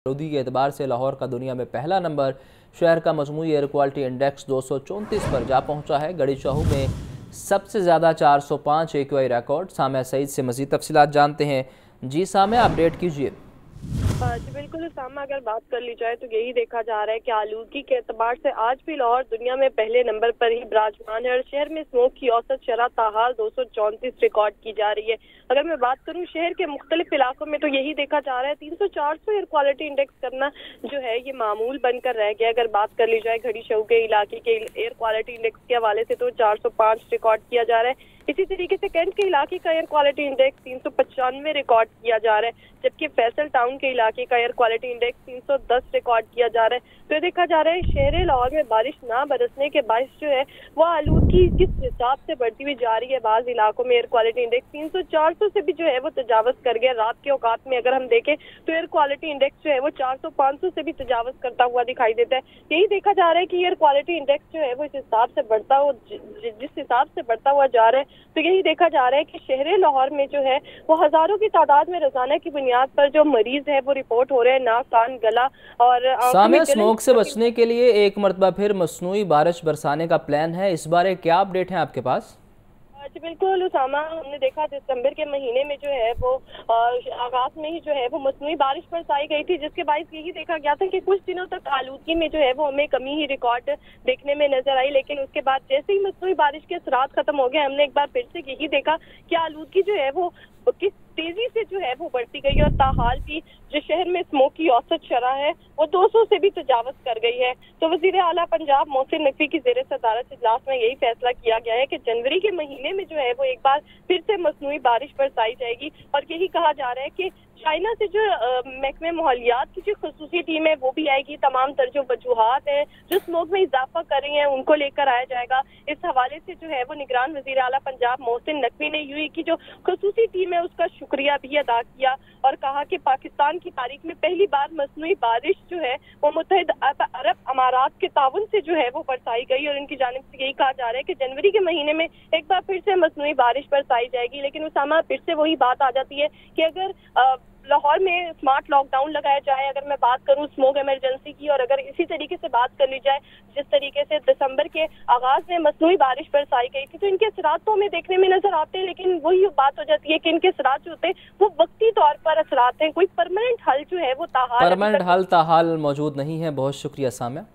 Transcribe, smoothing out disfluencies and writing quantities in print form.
आलूगी के एतबार से लाहौर का दुनिया में पहला नंबर। शहर का मजमूई एयर क्वालिटी इंडेक्स 234 पर जा पहुंचा है। गड़ी चहू में सबसे ज़्यादा 405 AQI रिकॉर्ड। सामिया सईद से मज़ीद तफसीलात जानते हैं। जी सामिया, अपडेट कीजिए। जी बिल्कुल सामा, अगर बात कर ली जाए तो यही देखा जा रहा है कि आलूगी के एतबार से आज भी लाहौर दुनिया में पहले नंबर पर ही विराजमान है और शहर में स्मोक की औसत शरह ताहाल 234 रिकॉर्ड की जा रही है। अगर मैं बात करूं शहर के मुख्तलिफ इलाकों में तो यही देखा जा रहा है 300-400 एयर क्वालिटी इंडेक्स करना जो है ये मामूल बनकर रह गया। अगर बात कर ली जाए घड़ी चहू के इलाके के एयर क्वालिटी इंडेक्स के हवाले से तो 405 रिकॉर्ड किया जा रहा है। इसी तरीके से कैंट के इलाके का एयर क्वालिटी इंडेक्स 395 रिकॉर्ड किया जा रहा है, जबकि फैसल टाउन के इलाके का एयर क्वालिटी इंडेक्स 310 रिकॉर्ड किया जा रहा है। तो देखा जा रहा है शहर लाहौर में बारिश ना बरसने के बायस जो है वो आलूगी किस हिसाब से बढ़ती हुई जा रही है। बाज़ इलाकों में एयर क्वालिटी इंडेक्स 300-400 से भी जो है वो तजावज़ कर गया। रात के औकात में अगर हम देखें तो एयर क्वालिटी इंडेक्स जो है वो 400-500 से भी तजावज़ करता हुआ दिखाई देता है। यही देखा जा रहा है कि एयर क्वालिटी इंडेक्स जो है वो इस हिसाब से बढ़ता हुआ जिस हिसाब से बढ़ता हुआ जा रहा है तो यही देखा जा रहा है कि शहर लाहौर में जो है वो हजारों की तादाद में रोजाना की बुनियाद पर जो मरीज है वो रिपोर्ट हो रहे हैं। नाक, कान, गला और सामिया, स्मोक से बचने के लिए एक मरतबा फिर मसनूई बारिश बरसाने का प्लान है, इस बारे क्या अपडेट है आपके पास? जी बिल्कुल उसामा, हमने देखा दिसंबर के महीने में जो है वो आगाज में ही जो है वो मसनूई बारिश बरसाई गई थी, जिसके बायस यही देखा गया था कि कुछ दिनों तक आलूगी में जो है वो हमें कमी ही रिकॉर्ड देखने में नजर आई। लेकिन उसके बाद जैसे ही मसनूई बारिश के असरात खत्म हो गए हमने एक बार फिर से यही देखा कि आलूगी जो है वो किस तेजी से जो है वो बढ़ती गई और ताहाल भी जो शहर में स्मोक की औसत शरह है वो 200 से भी तजावज़ कर गई है। तो वज़ीर आला पंजाब मोहसिन नकवी की ज़ेर सदारत इजलास में यही फैसला किया गया है कि जनवरी के महीने में जो है वो एक बार फिर से मसनूई बारिश बरसाई जाएगी और यही कहा जा रहा है कि चाइना से जो महकमे माहौलियात की जो खसूसी टीम है वो भी आएगी। तमाम तर जो वजूहात हैं जो स्मोक में इजाफा कर रही हैं उनको लेकर आया जाएगा। इस हवाले से जो है वो निगरान वज़ीर आला पंजाब मोहसिन नकवी ने यूएई की जो खसूसी टीम है उसका शुक्रिया भी अदा किया और कहा कि पाकिस्तान की तारीख में पहली बार मसनूई बारिश जो है वो मुत्तहिदा अरब अमारात के ताउन से जो है वो बरसाई गई और इनकी जानिब से यही कहा जा रहा है कि जनवरी के महीने में एक बार फिर से मसनूई बारिश बरसाई जाएगी। लेकिन उसामा, फिर से वही बात आ जाती है कि अगर लाहौर में स्मार्ट लॉकडाउन लगाया जाए, अगर मैं बात करूं स्मोक इमरजेंसी की, और अगर इसी तरीके से बात कर ली जाए जिस तरीके से दिसंबर के आगाज में मसनूई बारिश बरसाई गई थी तो इनके असरात तो हमें देखने में नजर आते हैं, लेकिन वही बात हो जाती है कि इनके असरात जो होते हैं वो वक्ती तौर पर असरात हैं। कोई परमानेंट हल जो है वो ताहाल मौजूद नहीं है। बहुत शुक्रिया सामिया।